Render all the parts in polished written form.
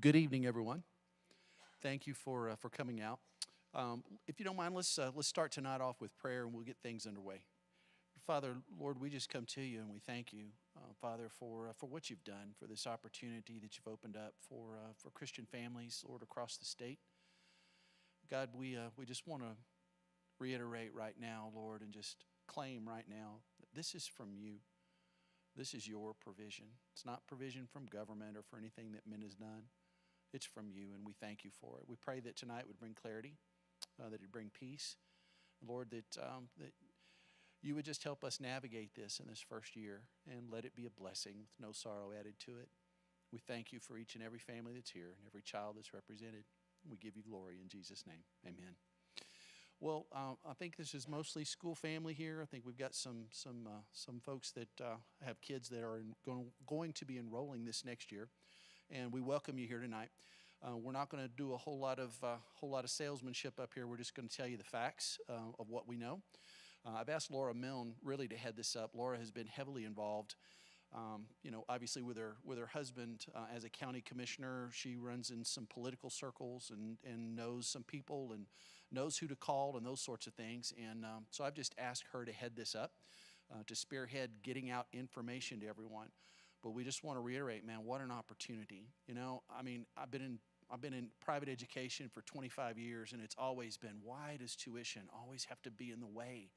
Good evening, everyone. Thank you for coming out. If you don't mind, let's start tonight off with prayer, and we'll get things underway. Father, Lord, we just come to you and we thank you, Father, for what you've done, for this opportunity that you've opened up for Christian families, Lord, across the state. God, we just want to reiterate right now, Lord, and just claim right now that this is from you. This is your provision. It's not provision from government or for anything that men has done. It's from you, and we thank you for it. We pray that tonight would bring clarity, that it would bring peace. Lord, that you would just help us navigate this in this first year and let it be a blessing with no sorrow added to it. We thank you for each and every family that's here and every child that's represented. We give you glory in Jesus' name. Amen. Well, I think this is mostly school family here. I think we've got some folks that have kids that are going to be enrolling this next year, and we welcome you here tonight. We're not going to do a whole lot of salesmanship up here. We're just going to tell you the facts of what we know. I've asked Laura Milne really to head this up. Laura has been heavily involved. Obviously with her husband as a county commissioner. She runs in some political circles and knows some people and knows who to call and those sorts of things. And so I've just asked her to head this up, to spearhead getting out information to everyone. But we just want to reiterate, man, what an opportunity. I've been in private education for 25 years, and it's always been, why does tuition always have to be in the way?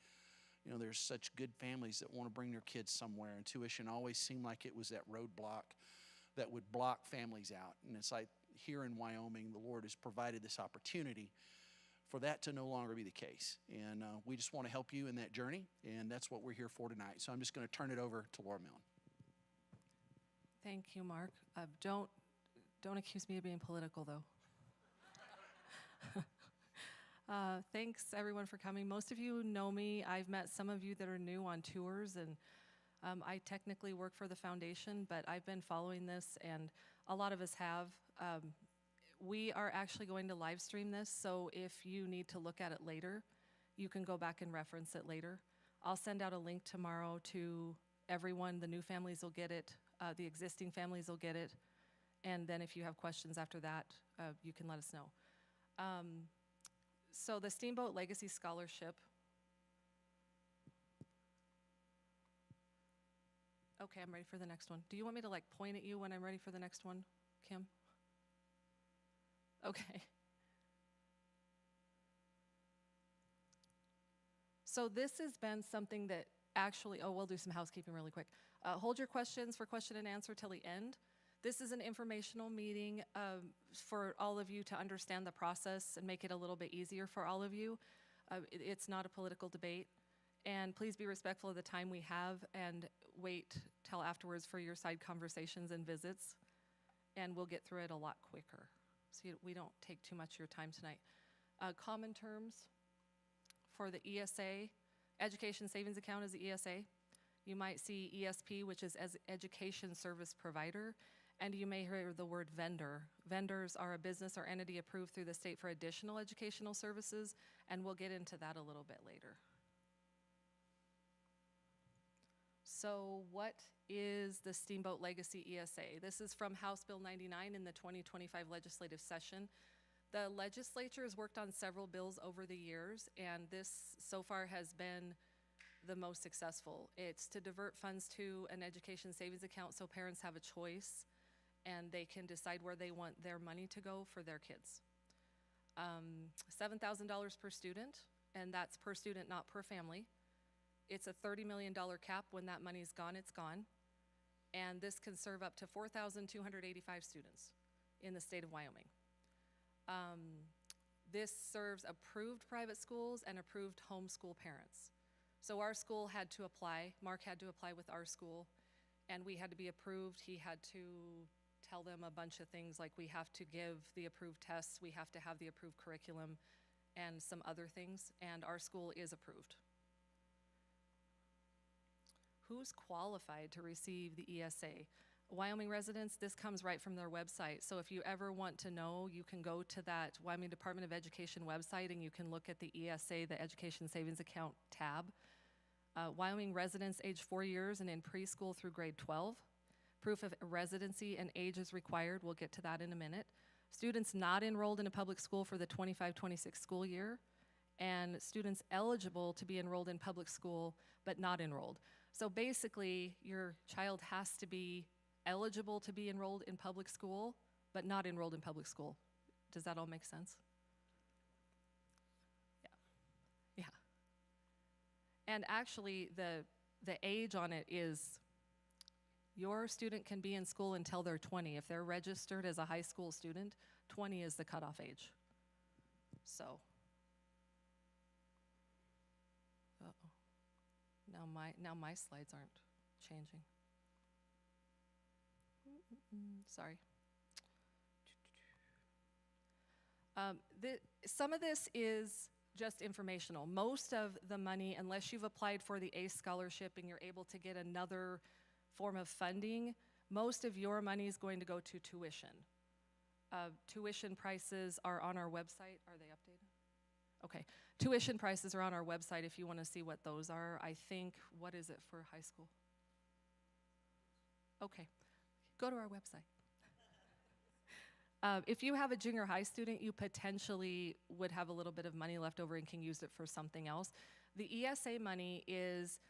There's such good families that want to bring their kids somewhere, and tuition always seemed like it was that roadblock that would block families out. And it's like here in Wyoming, the Lord has provided this opportunity for that to no longer be the case. And we just want to help you in that journey, and that's what we're here for tonight. So I'm just going to turn it over to Laura Milne. Thank you, Mark. Don't accuse me of being political, though. Thanks, everyone, for coming. Most of you know me. I've met some of you that are new on tours, and I technically work for the foundation, but I've been following this, and a lot of us have. We are actually going to live stream this, so if you need to look at it later, you can go back and reference it later. I'll send out a link tomorrow to everyone. The new families will get it. The existing families will get it. And then if you have questions after that, you can let us know. So the Steamboat Legacy Scholarship. Okay, I'm ready for the next one. Do you want me to point at you when I'm ready for the next one, Kim? Okay. So this has been something that actually, we'll do some housekeeping really quick. Hold your questions for question and answer till the end. This is an informational meeting for all of you to understand the process and make it a little bit easier for all of you. It's not a political debate. And please be respectful of the time we have and wait till afterwards for your side conversations and visits. And we'll get through it a lot quicker, so we don't take too much of your time tonight. Common terms for the ESA, Education Savings Account is the ESA. You might see ESP, which is as Education Service Provider, and you may hear the word vendor. Vendors are a business or entity approved through the state for additional educational services, and we'll get into that a little bit later. So what is the Steamboat Legacy ESA? This is from House Bill 99 in the 2025 legislative session. The legislature has worked on several bills over the years, and this so far has been the most successful. It's to divert funds to an education savings account so parents have a choice and they can decide where they want their money to go for their kids. $7,000 per student, and that's per student, not per family. It's a $30 million cap. When that money's gone, it's gone. And this can serve up to 4,285 students in the state of Wyoming. This serves approved private schools and approved homeschool parents. So our school had to apply, Mark had to apply with our school, and we had to be approved. He had to tell them a bunch of things like we have to give the approved tests, we have to have the approved curriculum, and some other things, and our school is approved. Who's qualified to receive the ESA? Wyoming residents, this comes right from their website. So if you ever want to know, you can go to that Wyoming Department of Education website and you can look at the ESA, the Education Savings Account tab. Wyoming residents age 4 years and in preschool through grade 12. Proof of residency and age is required. We'll get to that in a minute. Students not enrolled in a public school for the 25-26 school year, and students eligible to be enrolled in public school but not enrolled. So basically, your child has to be eligible to be enrolled in public school but not enrolled in public school. Does that all make sense? Yeah. And actually, the age on it is your student can be in school until they're 20. If they're registered as a high school student, 20 is the cutoff age. So, uh-oh. Now my slides aren't changing. Sorry. Some of this is just informational. Most of the money, unless you've applied for the ACE scholarship and you're able to get another form of funding, most of your money is going to go to tuition. Tuition prices are on our website. Are they updated? Okay. Tuition prices are on our website if you want to see what those are. I think, what is it for high school? Okay. Go to our website. If you have a junior high student, you potentially would have a little bit of money left over and can use it for something else. The ESA money is,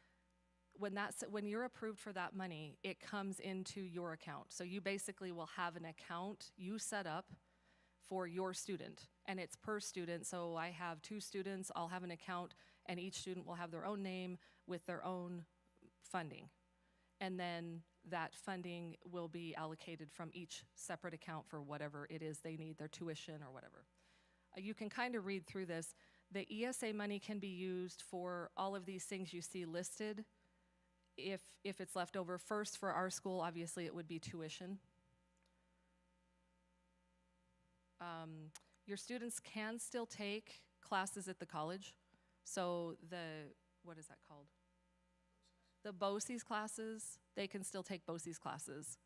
when you're approved for that money, it comes into your account. So you basically will have an account you set up for your student, and it's per student. So I have 2 students, I'll have an account, and each student will have their own name with their own funding. And then that funding will be allocated from each separate account for whatever it is they need, their tuition or whatever. You can kind of read through this. The ESA money can be used for all of these things you see listed. If it's left over, first for our school, obviously it would be tuition. Your students can still take classes at the college. So what is that called? The BOCES classes, they can still take BOCES classes.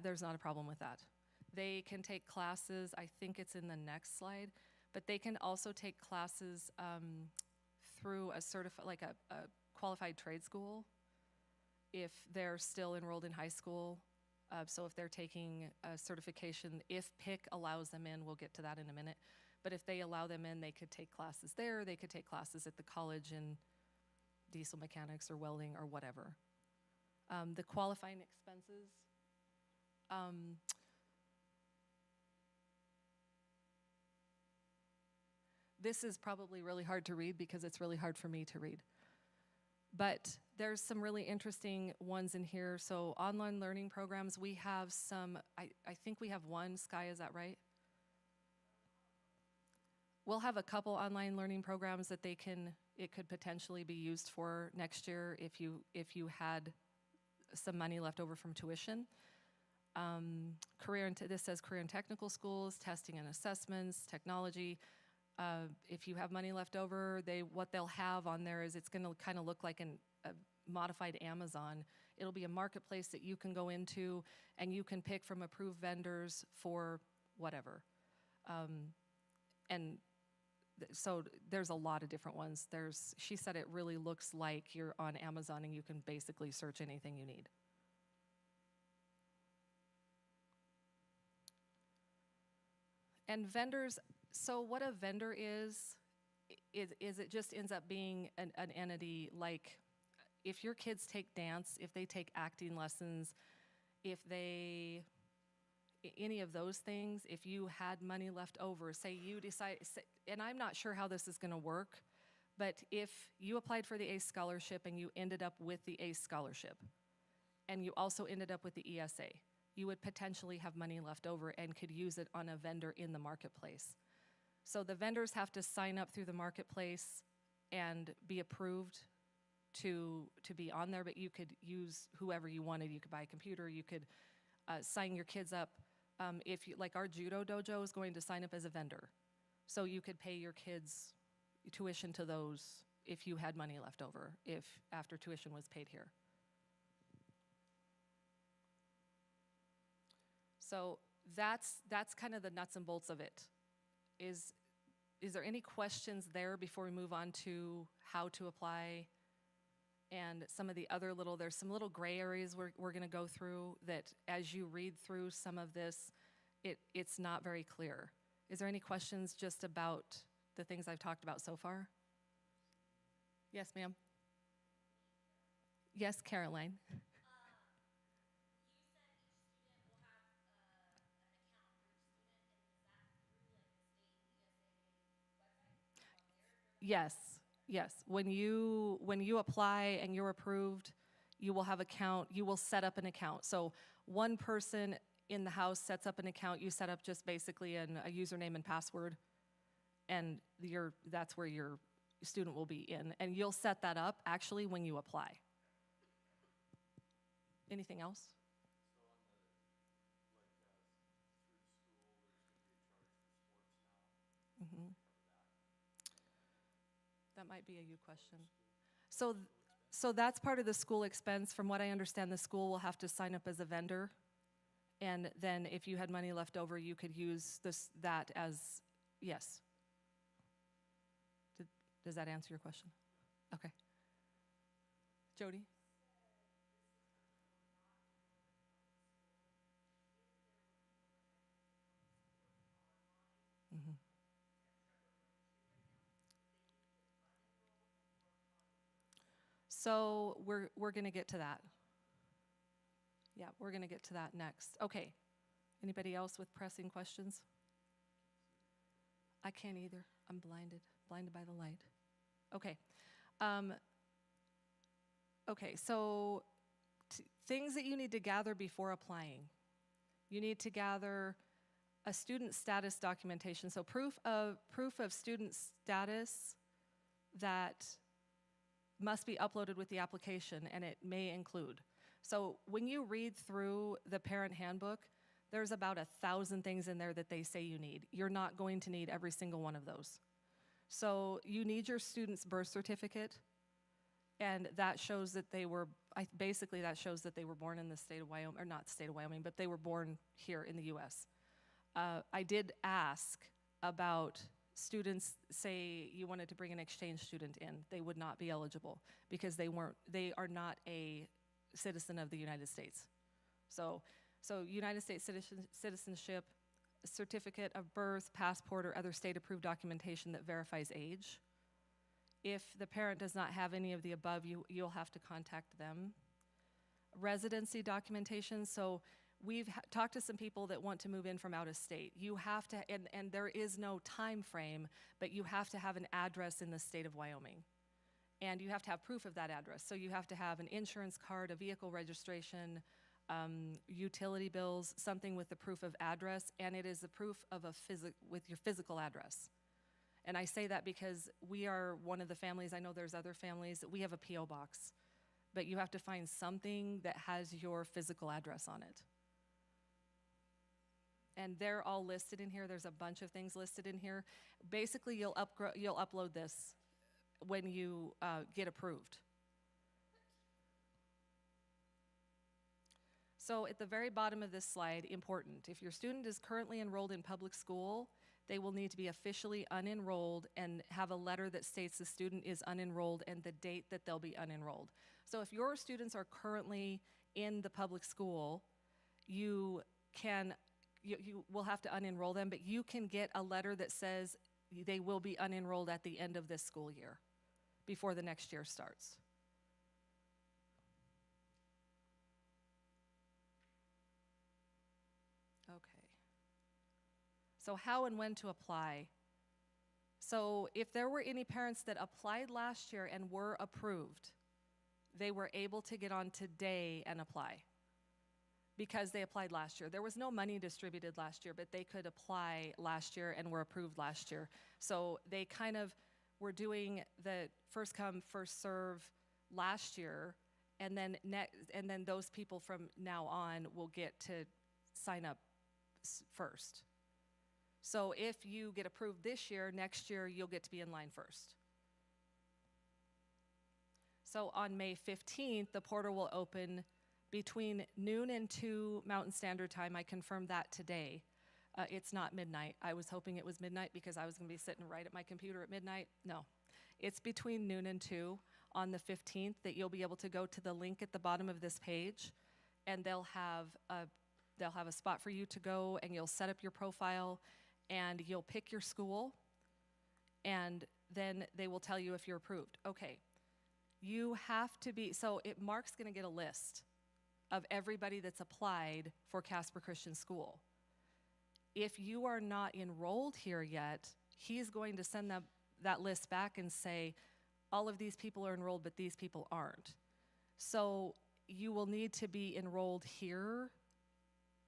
There's not a problem with that. They can take classes, I think it's in the next slide, but they can also take classes through a qualified trade school if they're still enrolled in high school. So if they're taking a certification, if PIC allows them in, we'll get to that in a minute. But if they allow them in, they could take classes there. They could take classes at the college in diesel mechanics or welding or whatever. The qualifying expenses. This is probably really hard to read because it's really hard for me to read. But there's some really interesting ones in here. So online learning programs, we have some, I think we have one. Sky, is that right? We'll have a couple online learning programs that it could potentially be used for next year if you had some money left over from tuition. This says career and technical schools, testing and assessments, technology. If you have money left over, what they'll have on there is it's going to kind of look like a modified Amazon. It'll be a marketplace that you can go into and you can pick from approved vendors for whatever. So there's a lot of different ones. She said it really looks like you're on Amazon and you can basically search anything you need. And vendors, so what a vendor is it just ends up being an entity like if your kids take dance, if they take acting lessons, any of those things, if you had money left over, say you decide, and I'm not sure how this is going to work, but if you applied for the ACE scholarship and you ended up with the ACE scholarship, and you also ended up with the ESA, you would potentially have money left over and could use it on a vendor in the marketplace. So the vendors have to sign up through the marketplace and be approved to be on there, but you could use whoever you wanted. You could buy a computer, you could sign your kids up. If you, like our judo dojo is going to sign up as a vendor. So you could pay your kids tuition to those if you had money left over, if after tuition was paid here. So that's kind of the nuts and bolts of it. Is there any questions there before we move on to how to apply and some of the other there's some little gray areas we're going to go through that as you read through some of this, it's not very clear. Is there any questions just about the things I've talked about so far? Yes, ma'am. Yes, Caroline. Yes, yes. When you apply and you're approved, you will have account. You will set up an account. So one person in the house sets up an account. You set up just basically a username and password, and that's where your student will be in. And you'll set that up actually when you apply. Anything else? Mm-hmm. That might be a you question. So that's part of the school expense. From what I understand, the school will have to sign up as a vendor, and then if you had money left over, you could use that as, yes. Does that answer your question? Okay. Jody? Mm-hmm. So we're going to get to that. Yeah, we're going to get to that next. Okay. Anybody else with pressing questions? I can't either. I'm blinded by the light. Okay. Okay, so things that you need to gather before applying. You need to gather a student status documentation. So proof of student status that must be uploaded with the application, and it may include. So when you read through the parent handbook, there's about 1,000 things in there that they say you need. You're not going to need every single one of those. So you need your student's birth certificate, and that shows that they were, that shows that they were born in the state of Wyoming, or not the state of Wyoming, but they were born here in the U.S. I did ask about students, say you wanted to bring an exchange student in. They would not be eligible because they are not a citizen of the United States. So United States citizenship, certificate of birth, passport, or other state-approved documentation that verifies age. If the parent does not have any of the above, you'll have to contact them. Residency documentation, so we've talked to some people that want to move in from out of state. You have to, and there is no time frame, but you have to have an address in the state of Wyoming. And you have to have proof of that address. So you have to have an insurance card, a vehicle registration, utility bills, something with the proof of address, and it is the proof of with your physical address. And I say that because we are one of the families, I know there's other families, we have a P.O. box, but you have to find something that has your physical address on it. And they're all listed in here. There's a bunch of things listed in here. Basically, you'll upload this when you get approved. So at the very bottom of this slide, important, if your student is currently enrolled in public school, they will need to be officially unenrolled and have a letter that states the student is unenrolled and the date that they'll be unenrolled. So if your students are currently in the public school, you will have to unenroll them, but you can get a letter that says they will be unenrolled at the end of this school year, before the next year starts. Okay. So how and when to apply? So if there were any parents that applied last year and were approved, they were able to get on today and apply because they applied last year. There was no money distributed last year, but they could apply last year and were approved last year. So they kind of were doing the first come, first serve last year, and then those people from now on will get to sign up first. So if you get approved this year, next year you'll get to be in line first. So on May 15th, the portal will open between noon and 2 Mountain Standard Time. I confirmed that today. It's not midnight. I was hoping it was midnight because I was going to be sitting right at my computer at midnight. No, it's between noon and 2 on the 15th that you'll be able to go to the link at the bottom of this page, and they'll have a spot for you to go, and you'll set up your profile, and you'll pick your school, and then they will tell you if you're approved. Okay, you have to be, Mark's gonna get a list of everybody that's applied for Casper Christian School. If you are not enrolled here yet, he's going to send that list back and say, all of these people are enrolled, but these people aren't. So you will need to be enrolled here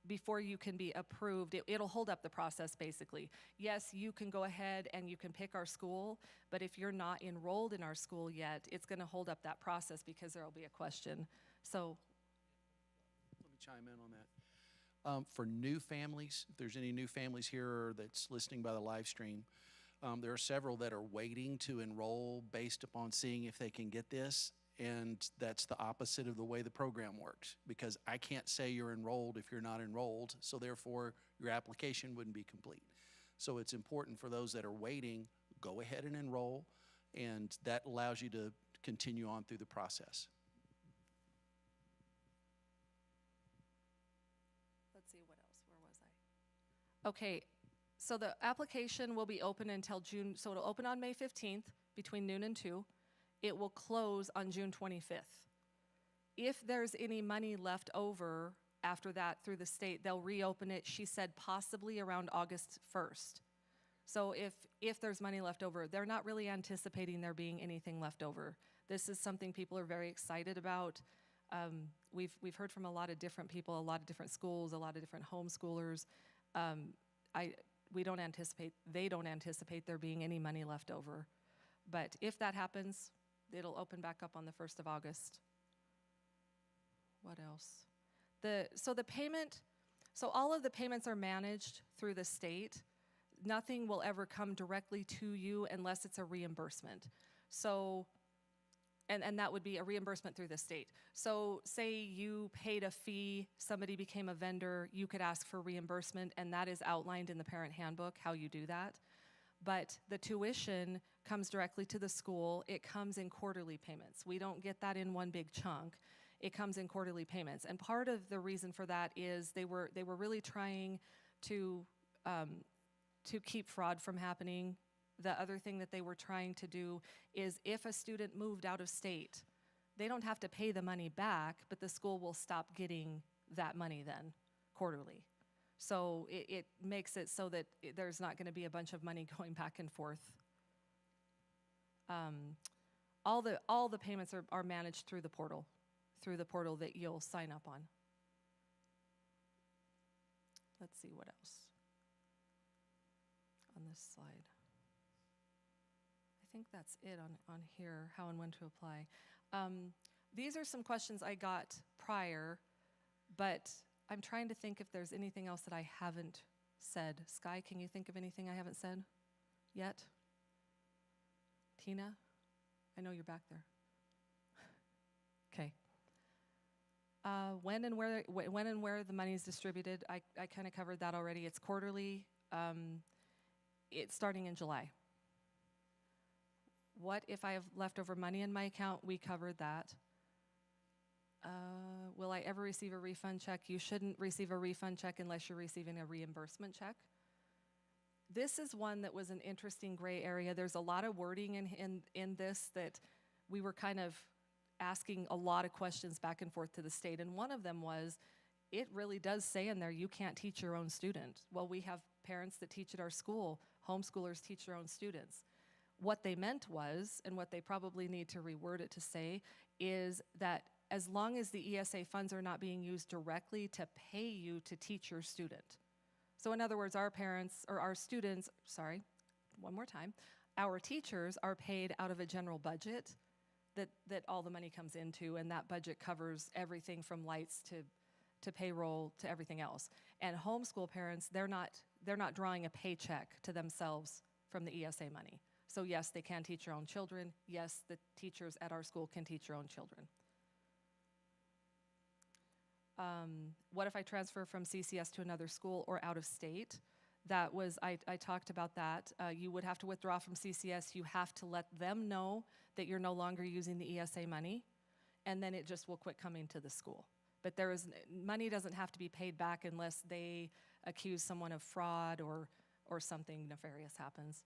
before you can be approved. It'll hold up the process, basically. Yes, you can go ahead and you can pick our school, but if you're not enrolled in our school yet, it's gonna hold up that process because there'll be a question. So. Let me chime in on that. For new families, if there's any new families here that's listening by the live stream, there are several that are waiting to enroll based upon seeing if they can get this, and that's the opposite of the way the program works, because I can't say you're enrolled if you're not enrolled, so therefore your application wouldn't be complete. So it's important for those that are waiting, go ahead and enroll, and that allows you to continue on through the process. Let's see, what else? Where was I? Okay, so the application will be open until June, so it'll open on May 15th between noon and 2. It will close on June 25th. If there's any money left over after that through the state, they'll reopen it, she said, possibly around August 1st. So if there's money left over, they're not really anticipating there being anything left over. This is something people are very excited about. We've heard from a lot of different people, a lot of different schools, a lot of different homeschoolers. They don't anticipate there being any money left over. But if that happens, it'll open back up on the 1st of August. What else? So all of the payments are managed through the state. Nothing will ever come directly to you unless it's a reimbursement. So, and that would be a reimbursement through the state. So say you paid a fee, somebody became a vendor, you could ask for reimbursement, and that is outlined in the parent handbook, how you do that. But the tuition comes directly to the school. It comes in quarterly payments. We don't get that in one big chunk. It comes in quarterly payments. And part of the reason for that is they were really trying to keep fraud from happening. The other thing that they were trying to do is if a student moved out of state, they don't have to pay the money back, but the school will stop getting that money then quarterly. So it makes it so that there's not going to be a bunch of money going back and forth. All the payments are managed through the portal that you'll sign up on. Let's see what else on this slide. I think that's it on here, how and when to apply. These are some questions I got prior, but I'm trying to think if there's anything else that I haven't said. Sky, can you think of anything I haven't said yet? Tina, I know you're back there. Okay. When and where the money is distributed, I kind of covered that already. It's quarterly. It's starting in July. What if I have leftover money in my account? We covered that. Will I ever receive a refund check? You shouldn't receive a refund check unless you're receiving a reimbursement check. This is one that was an interesting gray area. There's a lot of wording in this that we were kind of asking a lot of questions back and forth to the state. And one of them was, it really does say in there, you can't teach your own student. Well, we have parents that teach at our school. Homeschoolers teach their own students. What they meant was, and what they probably need to reword it to say, is that as long as the ESA funds are not being used directly to pay you to teach your student. So in other words, our parents, or our students, sorry, one more time, our teachers are paid out of a general budget that all the money comes into, and that budget covers everything from lights to payroll to everything else. And homeschool parents, they're not drawing a paycheck to themselves from the ESA money. So yes, they can teach their own children. Yes, the teachers at our school can teach their own children. What if I transfer from CCS to another school or out of state? That was, I talked about that. You would have to withdraw from CCS. You have to let them know that you're no longer using the ESA money, and then it just will quit coming to the school. But money doesn't have to be paid back unless they accuse someone of fraud or something nefarious happens.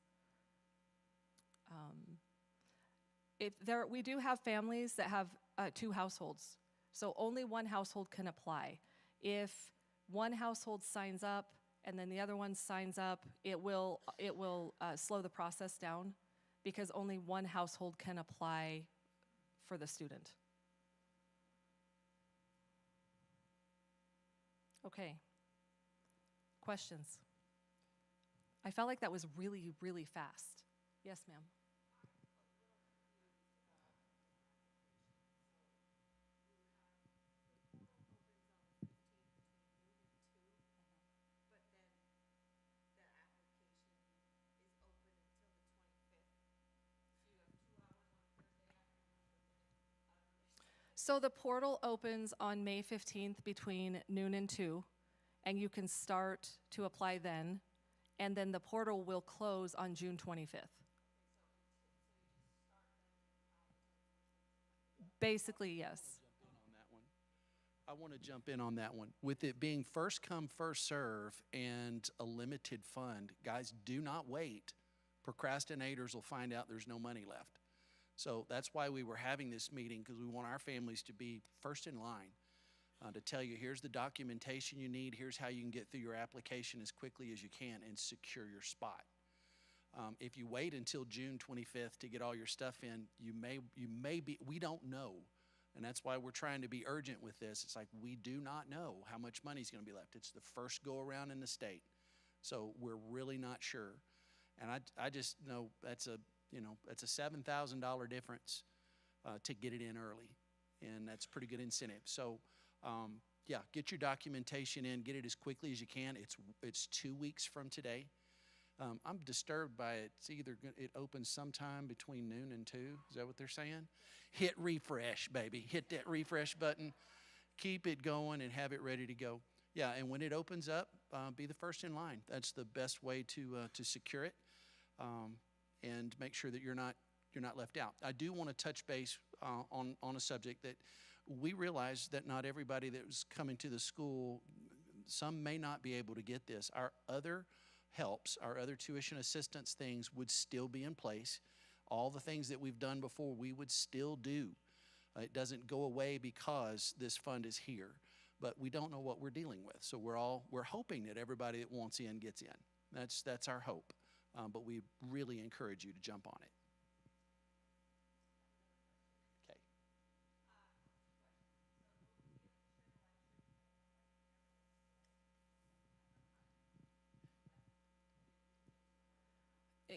We do have families that have 2 households, so only one household can apply. If one household signs up and then the other one signs up, it will slow the process down because only one household can apply for the student. Okay. Questions? I felt like that was really, really fast. Yes, ma'am. So the portal opens on May 15th between noon and 2, and you can start to apply then, and then the portal will close on June 25th. Basically, yes. I want to jump in on that one. With it being first come, first serve and a limited fund, guys, do not wait. Procrastinators will find out there's no money left. So that's why we were having this meeting, because we want our families to be first in line to tell you, here's the documentation you need, here's how you can get through your application as quickly as you can and secure your spot. If you wait until June 25th to get all your stuff in, you may be, we don't know. And that's why we're trying to be urgent with this. It's like, we do not know how much money is going to be left. It's the first go around in the state. So we're really not sure. And I just know that's a $7,000 difference to get it in early. And that's pretty good incentive. So yeah, get your documentation in, get it as quickly as you can. It's 2 weeks from today. I'm disturbed by it. It's either it opens sometime between noon and 2. Is that what they're saying? Hit refresh, baby. Hit that refresh button. Keep it going and have it ready to go. Yeah, and when it opens up, be the first in line. That's the best way to secure it and make sure that you're not left out. I do want to touch base on a subject that we realize that not everybody that was coming to the school, some may not be able to get this. Our other helps, our other tuition assistance things would still be in place. All the things that we've done before, we would still do. It doesn't go away because this fund is here, but we don't know what we're dealing with. So we're hoping that everybody that wants in gets in. That's our hope, but we really encourage you to jump on it. Okay.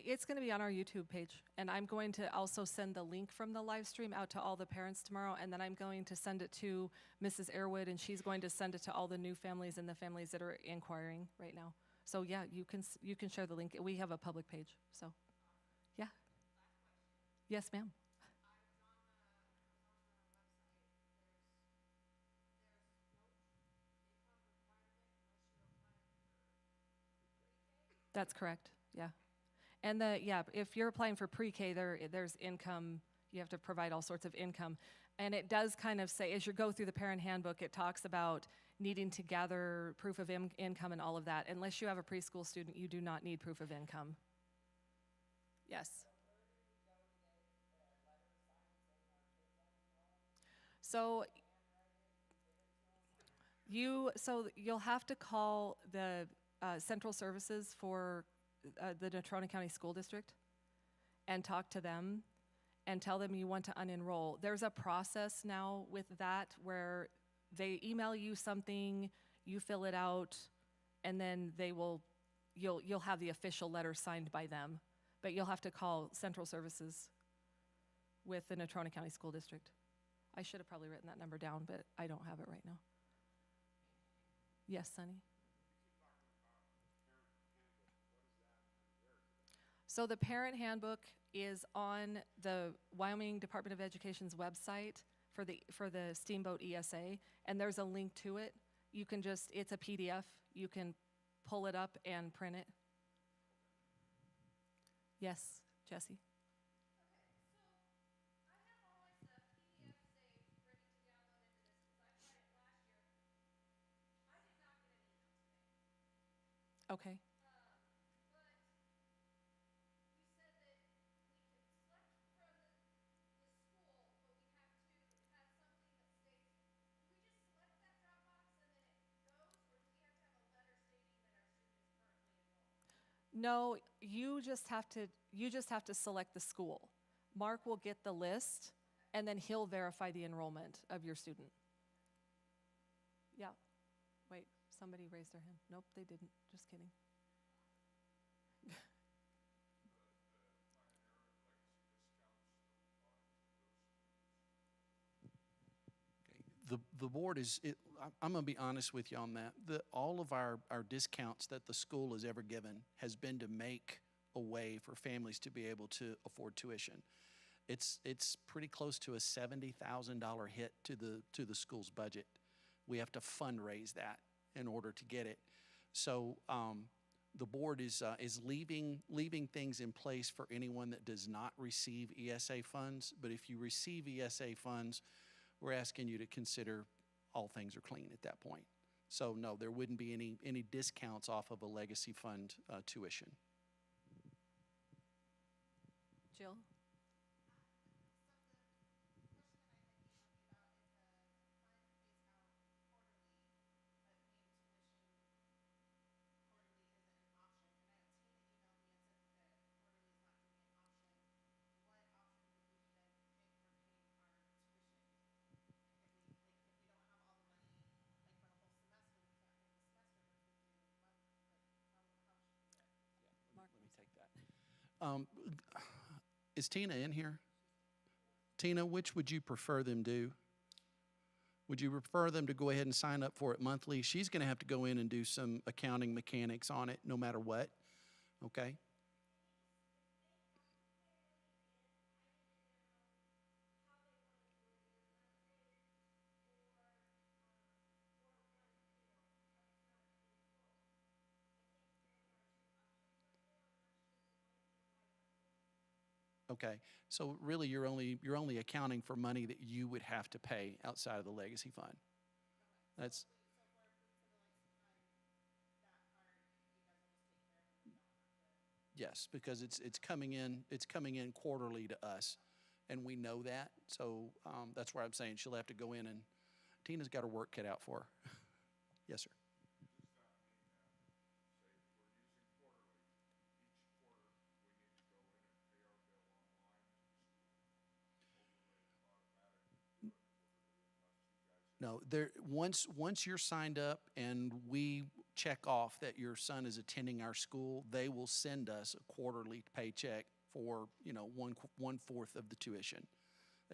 It's going to be on our YouTube page, and I'm going to also send the link from the live stream out to all the parents tomorrow, and then I'm going to send it to Mrs. Airwood, and she's going to send it to all the new families and the families that are inquiring right now. So yeah, you can share the link. We have a public page, so yeah. Yes, ma'am. That's correct, yeah. And if you're applying for pre-K, there's income, you have to provide all sorts of income. And it does kind of say, as you go through the parent handbook, it talks about needing to gather proof of income and all of that. Unless you have a preschool student, you do not need proof of income. Yes. So you'll have to call the central services for the Natrona County School District and talk to them and tell them you want to unenroll. There's a process now with that where they email you something, you fill it out, and then you'll have the official letter signed by them. But you'll have to call central services with the Natrona County School District. I should have probably written that number down, but I don't have it right now. Yes, Sonny? So the parent handbook is on the Wyoming Department of Education's website for the Steamboat ESA, and there's a link to it. You can it's a PDF. You can pull it up and print it. Yes, Jesse? Okay. No, you just have to select the school. Mark will get the list, and then he'll verify the enrollment of your student. Yeah. Wait, somebody raised their hand. Nope, they didn't. Just kidding. The board is, I'm going to be honest with you on that. All of our discounts that the school has ever given has been to make a way for families to be able to afford tuition. It's pretty close to a $70,000 hit to the school's budget. We have to fundraise that in order to get it. So the board is leaving things in place for anyone that does not receive ESA funds. But if you receive ESA funds, we're asking you to consider all things are clean at that point. So no, there wouldn't be any discounts off of a legacy fund tuition. Jill? Let me take that. Is Tina in here? Tina, which would you prefer them do? Would you prefer them to go ahead and sign up for it monthly? She's going to have to go in and do some accounting mechanics on it no matter what, okay? Okay, so really you're only accounting for money that you would have to pay outside of the legacy fund. That's yes, because it's coming in quarterly to us, and we know that. So that's where I'm saying she'll have to go in, and Tina's got her work cut out for her. Yes, sir. No, once you're signed up and we check off that your son is attending our school, they will send us a quarterly paycheck for, one fourth of the tuition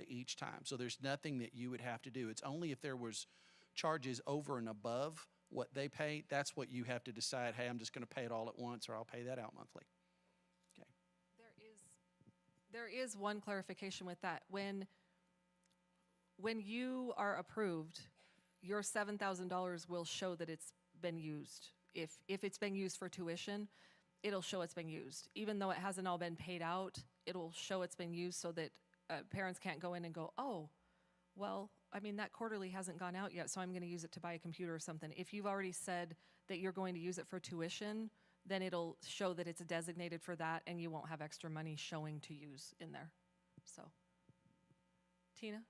each time. So there's nothing that you would have to do. It's only if there was charges over and above what they pay, that's what you have to decide, hey, I'm just going to pay it all at once, or I'll pay that out monthly. Okay. There is one clarification with that. When you are approved, your $7,000 will show that it's been used. If it's been used for tuition, it'll show it's been used. Even though it hasn't all been paid out, it'll show it's been used so that parents can't go in and go, oh, well, I mean, that quarterly hasn't gone out yet, so I'm going to use it to buy a computer or something. If you've already said that you're going to use it for tuition, then it'll show that it's designated for that, and you won't have extra money showing to use in there. So, Tina?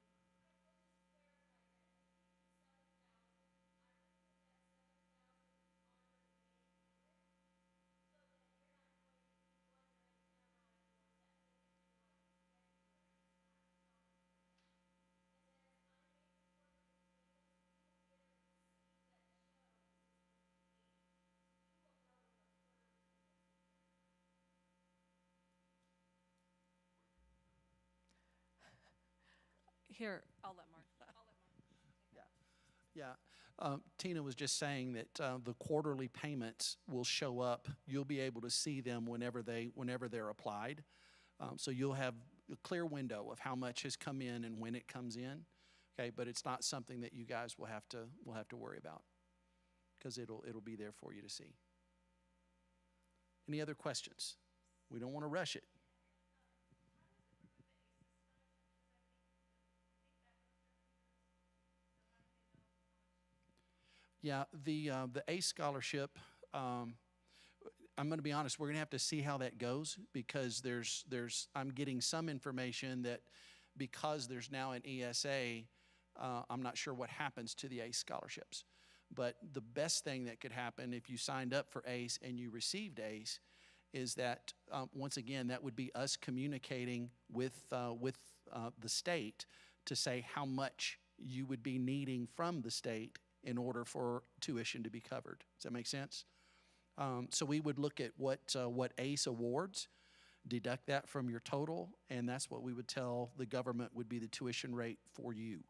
Here, I'll let Mark. Yeah. Tina was just saying that the quarterly payments will show up. You'll be able to see them whenever they're applied. So you'll have a clear window of how much has come in and when it comes in. Okay, but it's not something that you guys will have to worry about, because it'll be there for you to see. Any other questions? We don't want to rush it. Yeah, the ACE scholarship. I'm going to be honest. We're going to have to see how that goes because I'm getting some information that because there's now an ESA, I'm not sure what happens to the ACE scholarships. But the best thing that could happen if you signed up for ACE and you received ACE is that once again that would be us communicating with the state to say how much you would be needing from the state in order for tuition to be covered. Does that make sense? So we would look at what ACE awards, deduct that from your total, and that's what we would tell the government would be the tuition rate for you.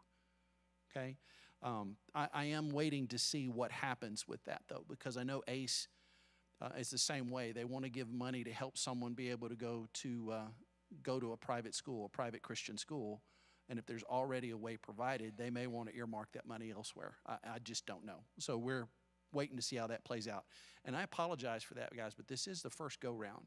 Okay? I am waiting to see what happens with that, though, because I know ACE is the same way. They want to give money to help someone be able to go to a private school, a private Christian school, and if there's already a way provided, they may want to earmark that money elsewhere. I just don't know. So we're waiting to see how that plays out. And I apologize for that, guys, but this is the first go-round.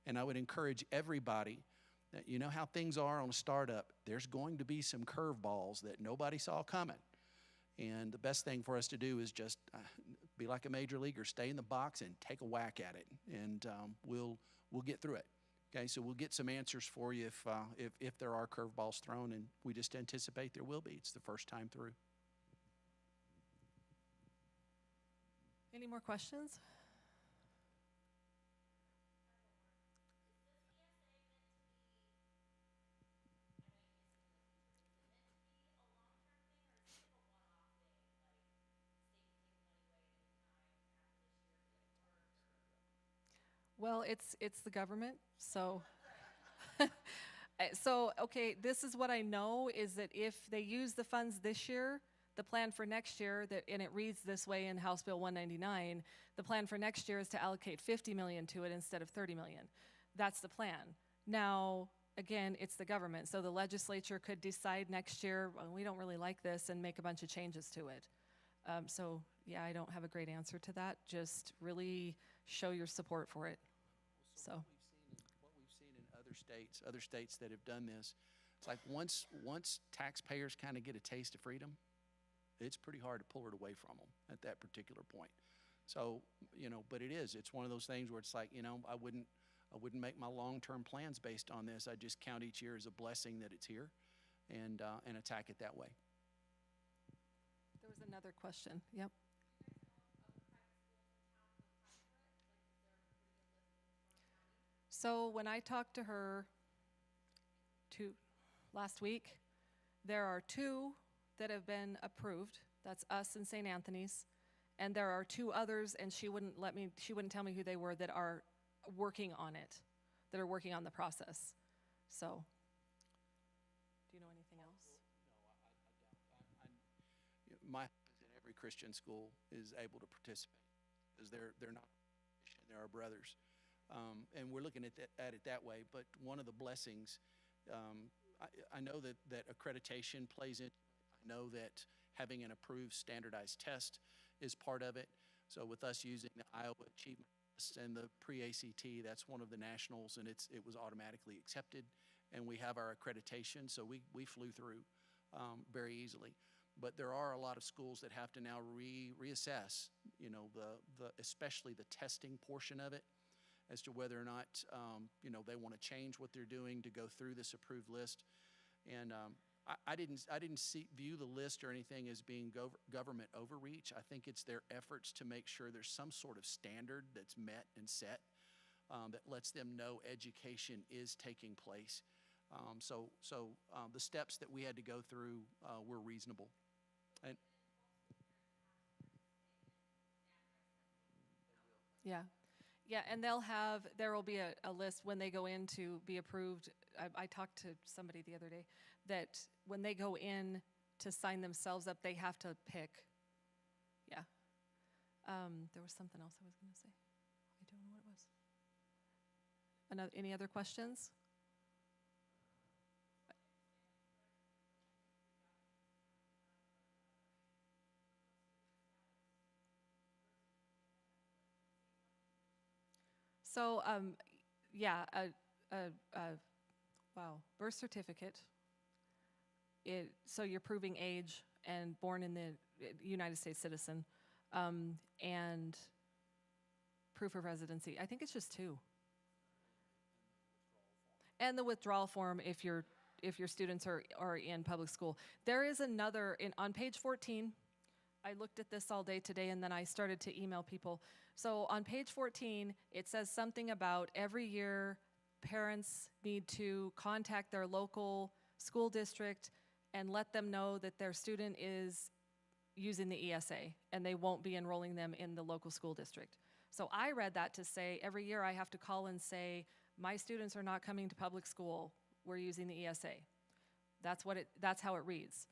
And I would encourage everybody that you know how things are on a startup. There's going to be some curveballs that nobody saw coming. And the best thing for us to do is just be like a major leaguer, stay in the box and take a whack at it, and we'll get through it. Okay, so we'll get some answers for you if there are curveballs thrown, and we just anticipate there will be. It's the first time through. Any more questions? Well, it's the government, so so okay, this is what I know is that if they use the funds this year, the plan for next year and it reads this way in House Bill 199, the plan for next year is to allocate 50 million to it instead of 30 million. That's the plan. Now, again, it's the government, so the legislature could decide next year, well, we don't really like this, and make a bunch of changes to it. So yeah, I don't have a great answer to that. Just really show your support for it. So what we've seen in other states that have done this, it's like once taxpayers kind of get a taste of freedom, it's pretty hard to pull it away from them at that particular point. So, but it's one of those things where it's like, I wouldn't make my long-term plans based on this. I just count each year as a blessing that it's here and attack it that way. There was another question. Yep. So when I talked to her last week, there are 2 that have been approved. That's us and St. Anthony's. And there are 2 others, and she wouldn't tell me who they were, that are working on it, that are working on the process. So, do you know anything else? No, my hope is that every Christian school is able to participate because they're not Christian, they're our brothers. And we're looking at it that way. But one of the blessings, I know that accreditation plays in. I know that having an approved standardized test is part of it. So with us using the Iowa Achievement Test and the pre-ACT, that's one of the nationals, and it was automatically accepted. And we have our accreditation, so we flew through very easily. But there are a lot of schools that have to now reassess, especially the testing portion of it, as to whether or not they want to change what they're doing to go through this approved list. And I didn't view the list or anything as being government overreach. I think it's their efforts to make sure there's some sort of standard that's met and set that lets them know education is taking place. So the steps that we had to go through were reasonable. And Yeah, and there will be a list when they go in to be approved. I talked to somebody the other day that when they go in to sign themselves up, they have to pick. Yeah. There was something else I was going to say. I don't know what it was. Any other questions? So, yeah, a wow, birth certificate. So you're proving age and born in the United States citizen, and proof of residency. I think it's just two. And the withdrawal form if your students are in public school. There is another on page 14. I looked at this all day today, and then I started to email people. So on page 14, it says something about every year parents need to contact their local school district and let them know that their student is using the ESA and they won't be enrolling them in the local school district. So I read that to say every year I have to call and say, my students are not coming to public school, we're using the ESA. That's how it reads.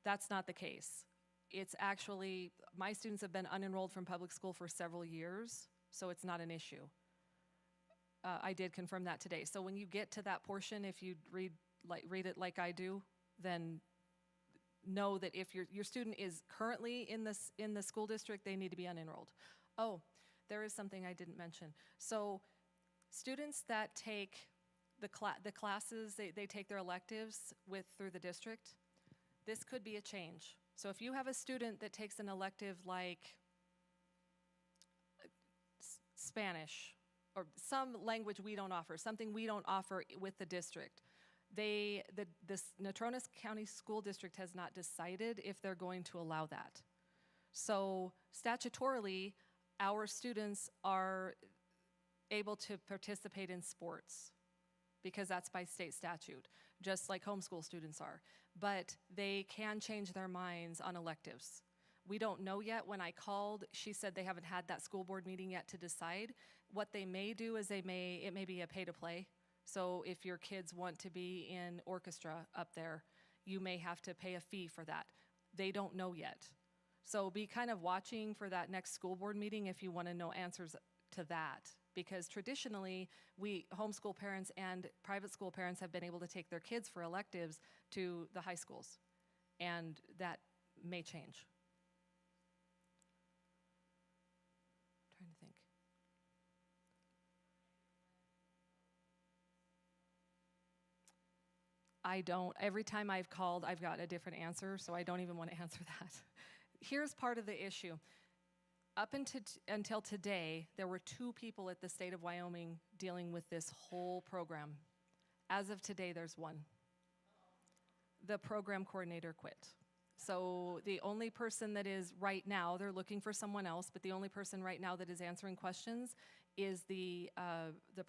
That's not the case. It's actually, my students have been unenrolled from public school for several years, so it's not an issue. I did confirm that today. So when you get to that portion, if you read it like I do, then know that if your student is currently in the school district, they need to be unenrolled. Oh, there is something I didn't mention. So students that take the classes, they take their electives through the district, this could be a change. So if you have a student that takes an elective like Spanish or some language we don't offer, something we don't offer with the district, this Natronas County School District has not decided if they're going to allow that. So statutorily, our students are able to participate in sports because that's by state statute, just like homeschool students are. But they can change their minds on electives. We don't know yet. When I called, she said they haven't had that school board meeting yet to decide. What they may do is it may be a pay-to-play. So if your kids want to be in orchestra up there, you may have to pay a fee for that. They don't know yet. So be kind of watching for that next school board meeting if you want to know answers to that. Because traditionally, we homeschool parents and private school parents have been able to take their kids for electives to the high schools. And that may change. I'm trying to think. I don't. Every time I've called, I've got a different answer, so I don't even want to answer that. Here's part of the issue. Up until today, there were 2 people at the state of Wyoming dealing with this whole program. As of today, there's 1. The program coordinator quit. So the only person that is right now, they're looking for someone else, but the only person right now that is answering questions is the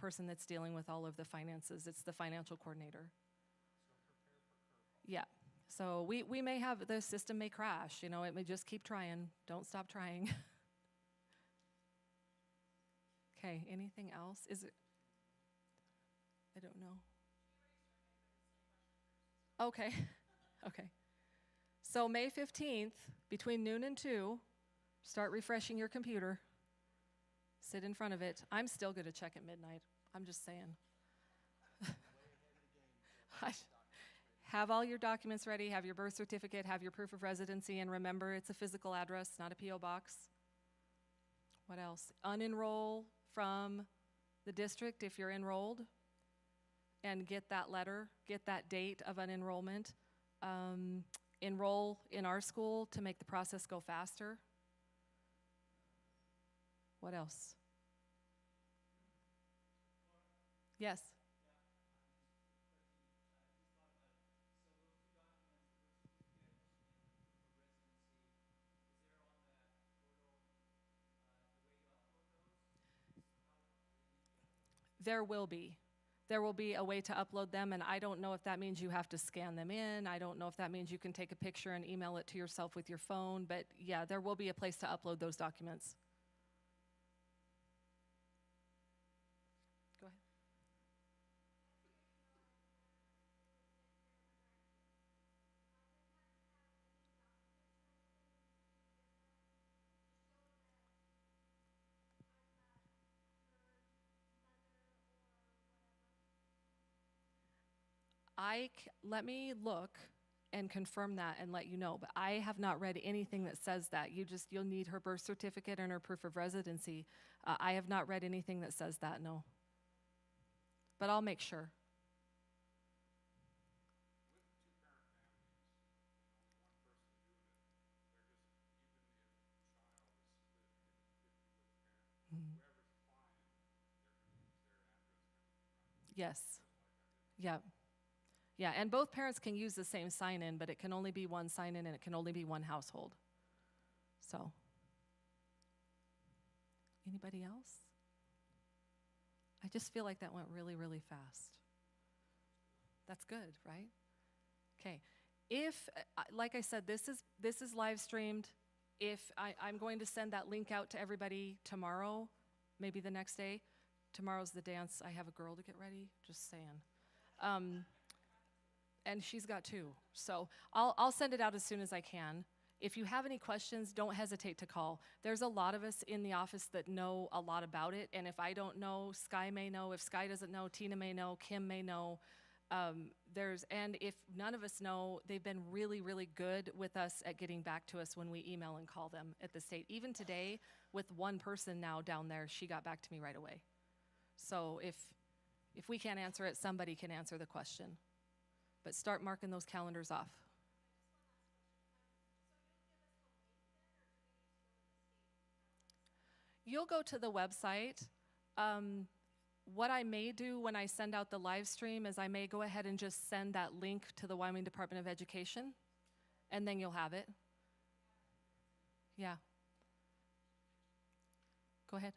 person that's dealing with all of the finances. It's the financial coordinator. Yeah. So we may have, the system may crash, it may just keep trying. Don't stop trying. Okay, anything else? Is it? I don't know. Okay, okay. So May 15th, between noon and 2, start refreshing your computer. Sit in front of it. I'm still going to check at midnight. I'm just saying. Have all your documents ready, have your birth certificate, have your proof of residency, and remember it's a physical address, not a P.O. box. What else? Unenroll from the district if you're enrolled and get that letter, get that date of unenrollment. Enroll in our school to make the process go faster. What else? Yes. There will be. There will be a way to upload them, and I don't know if that means you have to scan them in. I don't know if that means you can take a picture and email it to yourself with your phone, but yeah, there will be a place to upload those documents. Go ahead. Let me look and confirm that and let you know. But I have not read anything that says that. You'll need her birth certificate and her proof of residency. I have not read anything that says that, no. But I'll make sure. Mhm. Yes. Yeah. Yeah, and both parents can use the same sign-in, but it can only be one sign-in and it can only be one household. So, anybody else? I just feel like that went really, really fast. That's good, right? Okay. If, like I said, this is live streamed. If I'm going to send that link out to everybody tomorrow, maybe the next day. Tomorrow's the dance. I have a girl to get ready. Just saying. And she's got two. So I'll send it out as soon as I can. If you have any questions, don't hesitate to call. There's a lot of us in the office that know a lot about it, and if I don't know, Sky may know. If Sky doesn't know, Tina may know, Kim may know. And if none of us know, they've been really, really good with us at getting back to us when we email and call them at the state. Even today, with one person now down there, she got back to me right away. So if we can't answer it, somebody can answer the question. But start marking those calendars off. You'll go to the website. What I may do when I send out the live stream is I may go ahead and just send that link to the Wyoming Department of Education, and then you'll have it. Yeah. Go ahead.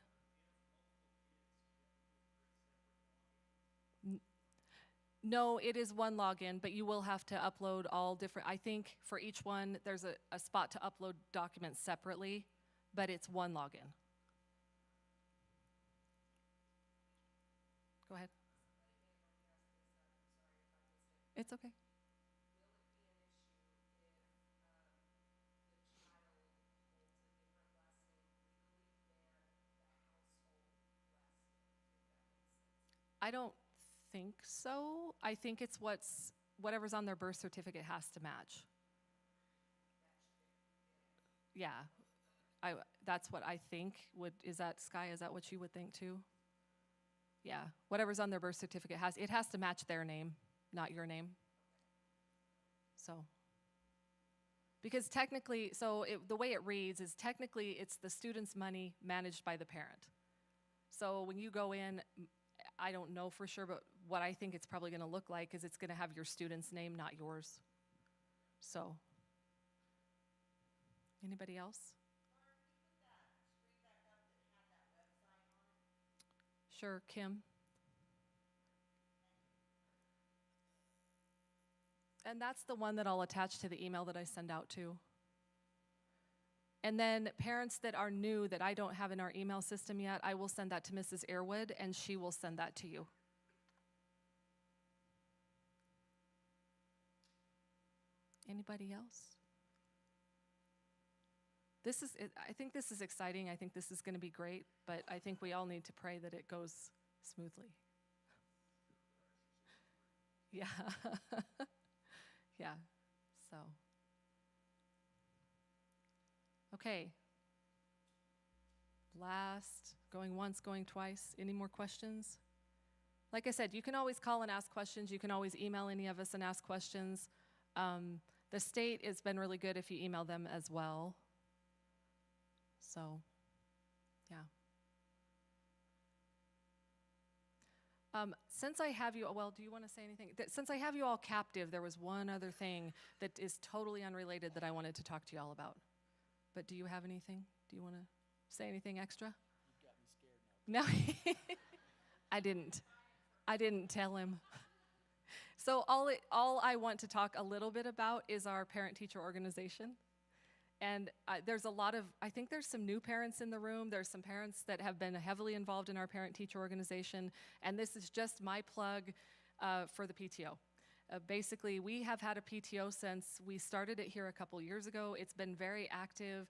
No, it is one login, but you will have to upload all different, I think for each one, there's a spot to upload documents separately, but it's one login. Go ahead. It's okay. I don't think so. I think it's whatever's on their birth certificate has to match. Yeah, that's what I think is that, Sky, is that what you would think too? Yeah, whatever's on their birth certificate has to match their name, not your name. So, because technically, the way it reads is technically it's the student's money managed by the parent. So when you go in, I don't know for sure, but what I think it's probably going to look like is it's going to have your student's name, not yours. So, anybody else? Sure, Kim. And that's the one that I'll attach to the email that I send out to. And then parents that are new that I don't have in our email system yet, I will send that to Mrs. Airwood, and she will send that to you. Anybody else? I think this is exciting. I think this is going to be great, but I think we all need to pray that it goes smoothly. Yeah. Yeah. So. Okay. Last, going once, going twice. Any more questions? Like I said, you can always call and ask questions. You can always email any of us and ask questions. The state has been really good if you email them as well. So, yeah. Since I have you, well, do you want to say anything? Since I have you all captive, there was one other thing that is totally unrelated that I wanted to talk to you all about. But do you have anything? Do you want to say anything extra? You got me scared now. No, I didn't tell him. So all I want to talk a little bit about is our parent-teacher organization. And I think there's some new parents in the room. There's some parents that have been heavily involved in our parent-teacher organization. And this is just my plug for the PTO. Basically, we have had a PTO since we started it here a couple years ago. It's been very active.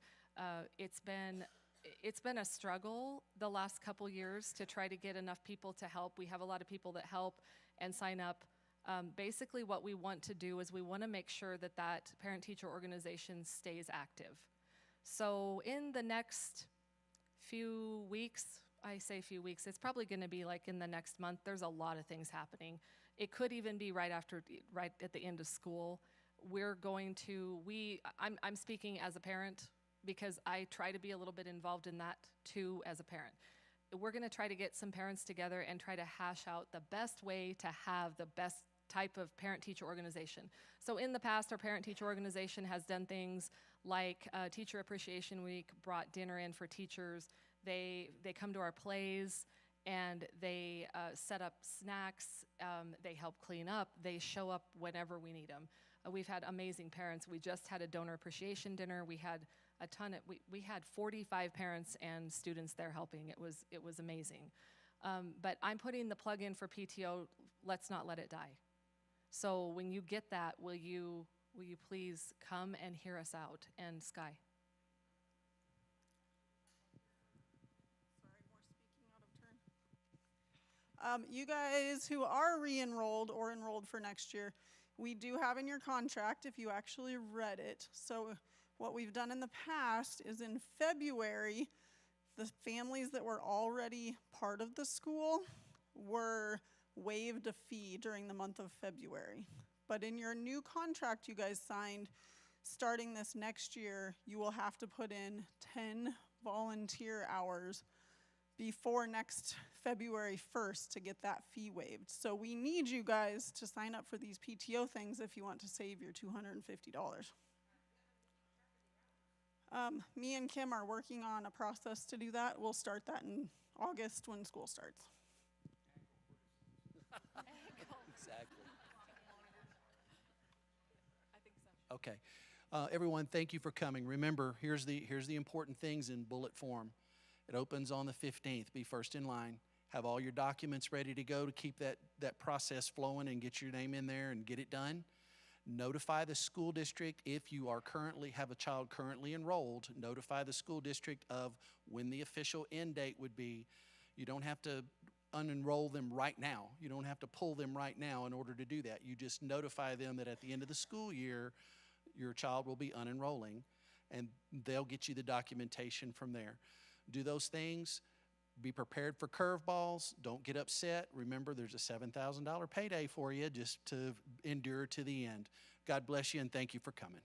It's been a struggle the last couple years to try to get enough people to help. We have a lot of people that help and sign up. Basically, what we want to do is we want to make sure that that parent-teacher organization stays active. So in the next few weeks, I say few weeks, it's probably going to be like in the next month. There's a lot of things happening. It could even be right at the end of school. I'm speaking as a parent because I try to be a little bit involved in that too as a parent. We're going to try to get some parents together and try to hash out the best way to have the best type of parent-teacher organization. So in the past, our parent-teacher organization has done things like Teacher Appreciation Week, brought dinner in for teachers. They come to our plays, and they set up snacks. They help clean up. They show up whenever we need them. We've had amazing parents. We just had a donor appreciation dinner. We had we had 45 parents and students there helping. It was amazing. But I'm putting the plug in for PTO. Let's not let it die. So when you get that, will you please come and hear us out? And Sky. Sorry, more speaking out of turn. You guys who are re-enrolled or enrolled for next year, we do have in your contract, if you actually read it. So what we've done in the past is in February, the families that were already part of the school were waived a fee during the month of February. But in your new contract you guys signed, starting this next year, you will have to put in 10 volunteer hours before next February 1st to get that fee waived. So we need you guys to sign up for these PTO things if you want to save your $250. Me and Kim are working on a process to do that. We'll start that in August when school starts. Exactly. I think so. Okay. Everyone, thank you for coming. Remember, here's the important things in bullet form. It opens on the 15th. Be first in line. Have all your documents ready to go to keep that process flowing and get your name in there and get it done. Notify the school district if you are have a child currently enrolled. Notify the school district of when the official end date would be. You don't have to unenroll them right now. You don't have to pull them right now in order to do that. You just notify them that at the end of the school year, your child will be unenrolling, and they'll get you the documentation from there. Do those things. Be prepared for curveballs. Don't get upset. Remember, there's a $7,000 payday for you just to endure to the end. God bless you, and thank you for coming.